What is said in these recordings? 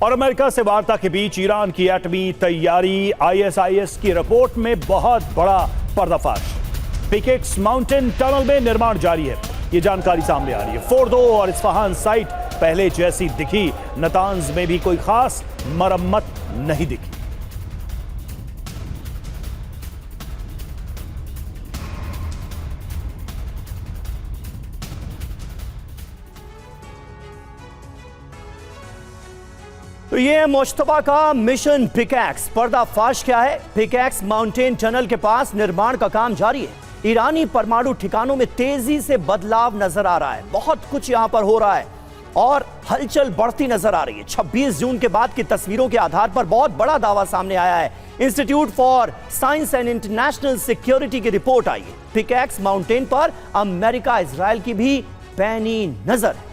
और अमेरिका से वार्ता के बीच ईरान की एटमी तैयारी, आईएसआईएस की रिपोर्ट में बहुत बड़ा पर्दाफाश। पिकेट्स माउंटेन टनल में निर्माण जारी है, ये जानकारी सामने आ रही है। फोर्दो और इस्फहान साइट पहले जैसी दिखी, नतांज में भी कोई खास मरम्मत नहीं दिखी। तो ये है मुश्तबा का मिशन पिकैक्स। पर्दाफाश क्या है? पिकैक्स माउंटेन टनल के पास निर्माण का काम जारी है। ईरानी परमाणु ठिकानों में तेजी से बदलाव नजर आ रहा है। बहुत कुछ यहां पर हो रहा है और हलचल बढ़ती नजर आ रही है। 26 जून के बाद की तस्वीरों के आधार पर बहुत बड़ा दावा सामने आया है। Institute for science and international security की रिपोर्ट आई है। पिकैक्स माउंटेन पर अमेरिका इजराइल की भी पैनी नजर है।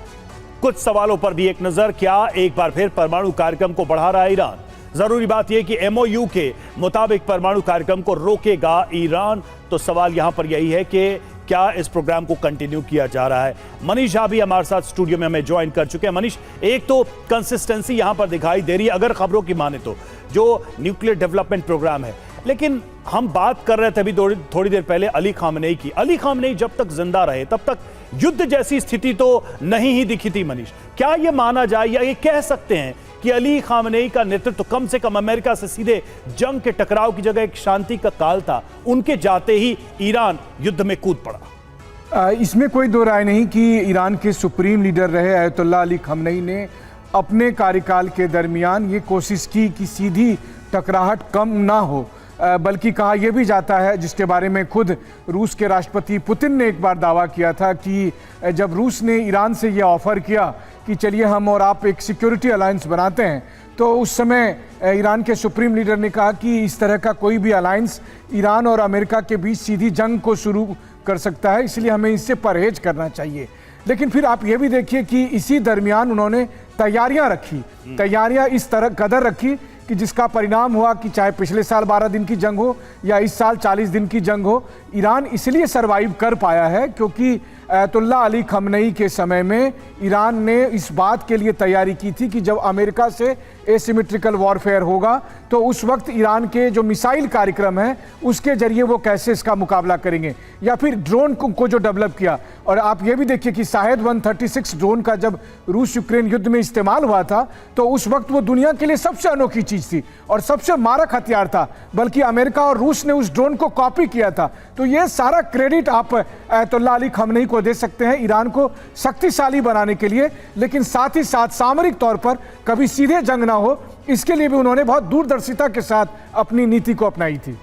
कुछ सवालों पर भी एक नजर। क्या एक बार फिर परमाणु कार्यक्रम को बढ़ा रहा है ईरान? जरूरी बात यह कि एमओयू के मुताबिक परमाणु कार्यक्रम को रोकेगा ईरान। तो सवाल यहां पर यही है कि क्या इस प्रोग्राम को कंटिन्यू किया जा रहा है? मनीष झा भी हमारे साथ स्टूडियो में हमें ज्वाइन कर चुके हैं। मनीष, एक तो कंसिस्टेंसी यहां पर दिखाई दे रही है अगर खबरों की माने तो, जो न्यूक्लियर डेवलपमेंट प्रोग्राम है। लेकिन हम बात कर रहे थे अभी थोड़ी देर पहले अली खामनेई की। अली खामनेई जब तक जिंदा रहे तब तक युद्ध जैसी स्थिति तो नहीं ही दिखी थी। मनीष, क्या यह माना जाए या ये कह सकते हैं कि अली खामनेई का नेतृत्व कम से कम अमेरिका से सीधे जंग के टकराव की जगह एक शांति का काल था, उनके जाते ही ईरान युद्ध में कूद पड़ा? इसमें कोई दो राय नहीं कि ईरान के सुप्रीम लीडर रहे अयतुल्लाह अली खामनेई ने अपने कार्यकाल के दरमियान ये कोशिश की कि सीधी टकराहट कम ना हो, बल्कि कहा यह भी जाता है, जिसके बारे में खुद रूस के राष्ट्रपति पुतिन ने एक बार दावा किया था कि जब रूस ने ईरान से यह ऑफर किया कि चलिए हम और आप एक सिक्योरिटी अलायंस बनाते हैं, तो उस समय ईरान के सुप्रीम लीडर ने कहा कि इस तरह का कोई भी अलायंस ईरान और अमेरिका के बीच सीधी जंग को शुरू कर सकता है, इसलिए हमें इससे परहेज करना चाहिए। लेकिन फिर आप ये भी देखिए कि इसी दरमियान उन्होंने तैयारियां रखी, तैयारियां इस तरह कदर रखी कि जिसका परिणाम हुआ कि चाहे पिछले साल 12 दिन की जंग हो या इस साल 40 दिन की जंग हो, ईरान इसलिए सरवाइव कर पाया है क्योंकि अयतुल्लाह अली खामनेई के समय में ईरान ने इस बात के लिए तैयारी की थी कि जब अमेरिका से एसिमेट्रिकल वॉरफेयर होगा तो उस वक्त ईरान के जो मिसाइल कार्यक्रम है उसके जरिए वो कैसे इसका मुकाबला करेंगे, या फिर ड्रोन को जो डेवलप किया। और आप ये भी देखिए कि शाहेद 136 ड्रोन का जब रूस यूक्रेन युद्ध में इस्तेमाल हुआ था तो उस वक्त वो दुनिया के लिए सबसे अनोखी चीज थी और सबसे मारक हथियार था, बल्कि अमेरिका और रूस ने उस ड्रोन को कॉपी किया था। तो ये सारा क्रेडिट आप अयतुल्लाह अली खामनेई को दे सकते हैं ईरान को शक्तिशाली बनाने के लिए, लेकिन साथ ही साथ सामरिक तौर पर कभी सीधे जंग ना हो, इसके लिए भी उन्होंने बहुत दूरदर्शिता के साथ अपनी नीति को अपनाई थी।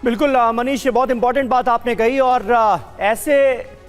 बिल्कुल मनीष, बहुत इंपॉर्टेंट बात आपने कही और ऐसे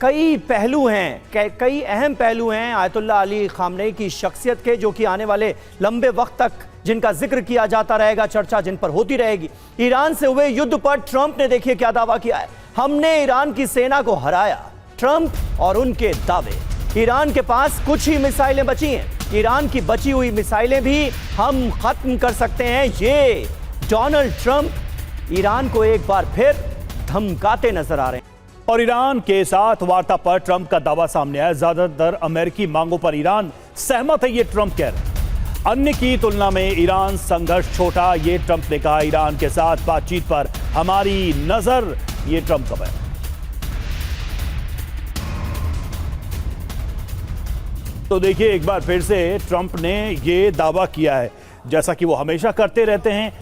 कई पहलू हैं, कई अहम पहलू हैं आयतुल्लाह अली खामनेई की शख्सियत के, जो कि आने वाले लंबे वक्त तक जिनका जिक्र किया जाता रहेगा, चर्चा जिन पर होती रहेगी। ईरान से हुए युद्ध पर ट्रंप ने देखिए क्या दावा किया है, हमने ईरान की सेना को हराया। ट्रंप और उनके दावे, ईरान के पास कुछ ही मिसाइलें बची हैं, ईरान की बची हुई मिसाइलें भी हम खत्म कर सकते हैं। ये डोनाल्ड ट्रंप ईरान को एक बार फिर धमकाते नजर आ रहे हैं। और ईरान के साथ वार्ता पर ट्रंप का दावा सामने आया। ज्यादातर अमेरिकी मांगों पर ईरान सहमत है, ये ट्रंप कह रहे हैं। अन्य की तुलना में ईरान संघर्ष छोटा, ये ट्रंप ने कहा। ईरान के साथ बातचीत पर हमारी नजर, ये ट्रंप का बयान। तो देखिए एक बार फिर से ट्रंप ने ये दावा किया है, जैसा कि वो हमेशा करते रहते हैं,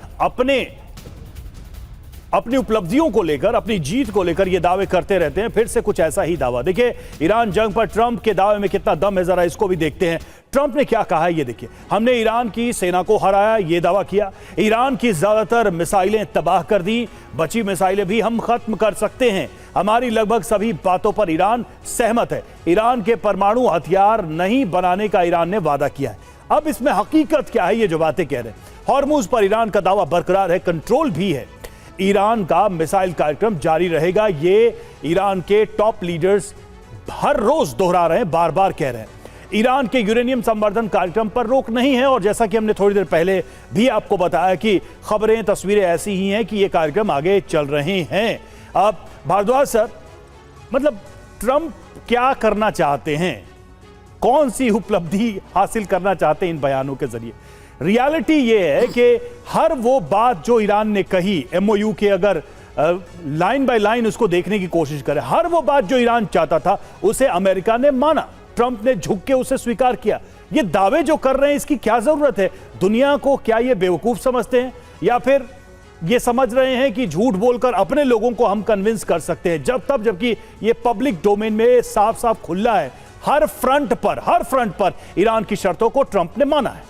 अपनी उपलब्धियों को लेकर, अपनी जीत को लेकर ये दावे करते रहते हैं। फिर से कुछ ऐसा ही दावा। देखिए ईरान जंग पर ट्रंप के दावे में कितना दम है, जरा इसको भी देखते हैं। ट्रंप ने क्या कहा है ये देखिए। हमने ईरान की सेना को हराया, ये दावा किया। ईरान की ज्यादातर मिसाइलें तबाह कर दी, बची मिसाइलें भी हम खत्म कर सकते हैं। हमारी लगभग सभी बातों पर ईरान सहमत है। ईरान के परमाणु हथियार नहीं बनाने का ईरान ने वादा किया है। अब इसमें हकीकत क्या है, ये जो बातें कह रहे हैं। हॉर्मुज पर ईरान का दावा बरकरार है, कंट्रोल भी है। ईरान का मिसाइल कार्यक्रम जारी रहेगा, ये ईरान के टॉप लीडर्स हर रोज दोहरा रहे हैं, बार बार कह रहे हैं। ईरान के यूरेनियम संवर्धन कार्यक्रम पर रोक नहीं है, और जैसा कि हमने थोड़ी देर पहले भी आपको बताया कि खबरें, तस्वीरें ऐसी ही हैं कि ये कार्यक्रम आगे चल रहे हैं। अब भारद्वाज सर, मतलब ट्रंप क्या करना चाहते हैं? कौन सी उपलब्धि हासिल करना चाहते हैं इन बयानों के जरिए। रियलिटी ये है कि हर वो बात जो ईरान ने कही, एमओयू के अगर लाइन बाय लाइन उसको देखने की कोशिश करें, हर वो बात जो ईरान चाहता था उसे अमेरिका ने माना, ट्रंप ने झुक के उसे स्वीकार किया। ये दावे जो कर रहे हैं इसकी क्या जरूरत है? दुनिया को क्या ये बेवकूफ समझते हैं, या फिर ये समझ रहे हैं कि झूठ बोलकर अपने लोगों को हम कन्विंस कर सकते हैं? जबकि ये पब्लिक डोमेन में साफ साफ खुला है, हर फ्रंट पर ईरान की शर्तों को ट्रंप ने माना है।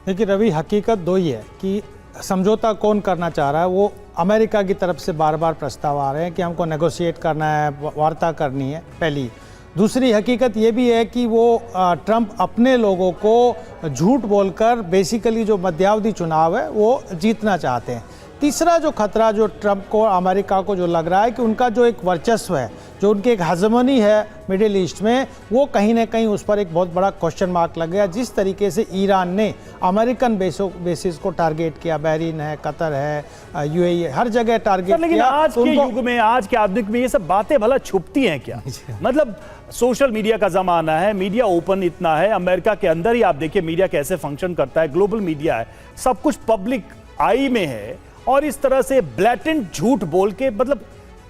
देखिए रवि, हकीकत दो ही है कि समझौता कौन करना चाह रहा है। वो अमेरिका की तरफ से बार बार प्रस्ताव आ रहे हैं कि हमको नेगोशिएट करना है, वार्ता करनी है, पहली। दूसरी हकीकत ये भी है कि वो ट्रंप अपने लोगों को झूठ बोलकर बेसिकली जो मध्यावधि चुनाव है वो जीतना चाहते हैं। तीसरा जो खतरा जो ट्रंप को, अमेरिका को जो लग रहा है कि उनका जो एक वर्चस्व है, जो उनकी एक हेजेमनी है मिडिल ईस्ट में, वो कहीं ना कहीं उस पर एक बहुत बड़ा क्वेश्चन मार्क लग गया। जिस तरीके से ईरान ने अमेरिकन बेसिस को टारगेट किया, बहरीन है, कतर है, यूएई है, हर जगह टारगेट लेकिन किया। आज के युग में, आज के आधुनिक में ये सब बातें भला छुपती हैं क्या? मतलब सोशल मीडिया का जमाना है, मीडिया ओपन इतना है, अमेरिका के अंदर ही आप देखिए मीडिया कैसे फंक्शन करता है, ग्लोबल मीडिया है, सब कुछ पब्लिक आई में है, और इस तरह से ब्लैटेंट झूठ बोल के, मतलब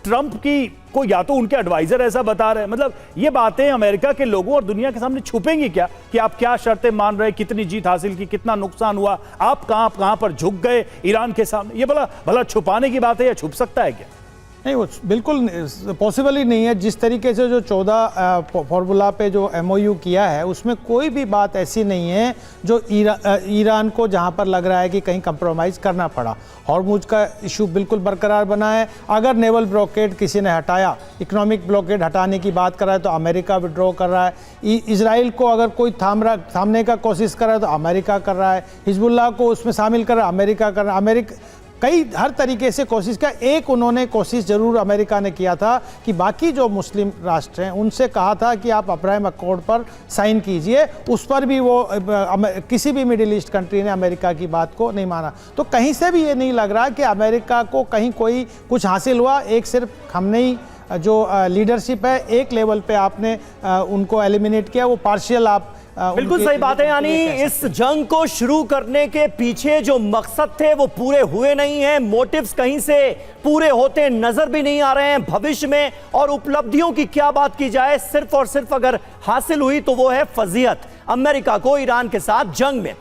ट्रंप की को या तो उनके एडवाइजर ऐसा बता रहे हैं, मतलब ये बातें अमेरिका के लोगों और दुनिया के सामने छुपेंगी क्या कि आप क्या शर्तें मान रहे हैं, कितनी जीत हासिल की, कितना नुकसान हुआ, आप कहां पर झुक गए ईरान के सामने? ये भला छुपाने की बात है या छुप सकता है क्या? नहीं, वो बिल्कुल पॉसिबल ही नहीं है। जिस तरीके से जो 14 फॉर्मूला पे जो एमओयू किया है उसमें कोई भी बात ऐसी नहीं है जो ईरान को जहां पर लग रहा है कि कहीं कंप्रोमाइज़ करना पड़ा। हॉर्मुज का इशू बिल्कुल बरकरार बना है। अगर नेवल ब्लॉकेड किसी ने हटाया, इकोनॉमिक ब्लॉकेड हटाने की बात कर रहा है तो अमेरिका विड्रॉ कर रहा है। इजराइल को अगर कोई थामने का कोशिश कर रहा है तो अमेरिका कर रहा है। हिजबुल्लाह को उसमें शामिल कर रहा है, अमेरिका कर रहा है। कई हर तरीके से कोशिश किया। एक उन्होंने कोशिश जरूर अमेरिका ने किया था कि बाकी जो मुस्लिम राष्ट्र हैं उनसे कहा था कि आप अब्राहम अकॉर्ड पर साइन कीजिए, उस पर भी वो किसी भी मिडिल ईस्ट कंट्री ने अमेरिका की बात को नहीं माना। तो कहीं से भी ये नहीं लग रहा कि अमेरिका को कहीं कोई कुछ हासिल हुआ। एक सिर्फ खamenei जो लीडरशिप है, एक लेवल पे आपने उनको एलिमिनेट किया, वो पार्शियल आप बिल्कुल सही बात है। यानी इस जंग को शुरू करने के पीछे जो मकसद थे वो पूरे हुए नहीं हैं, मोटिव्स कहीं से पूरे होते नजर भी नहीं आ रहे हैं भविष्य में। और उपलब्धियों की क्या बात की जाए, सिर्फ और सिर्फ अगर हासिल हुई तो वो है फजीहत अमेरिका को ईरान के साथ जंग में।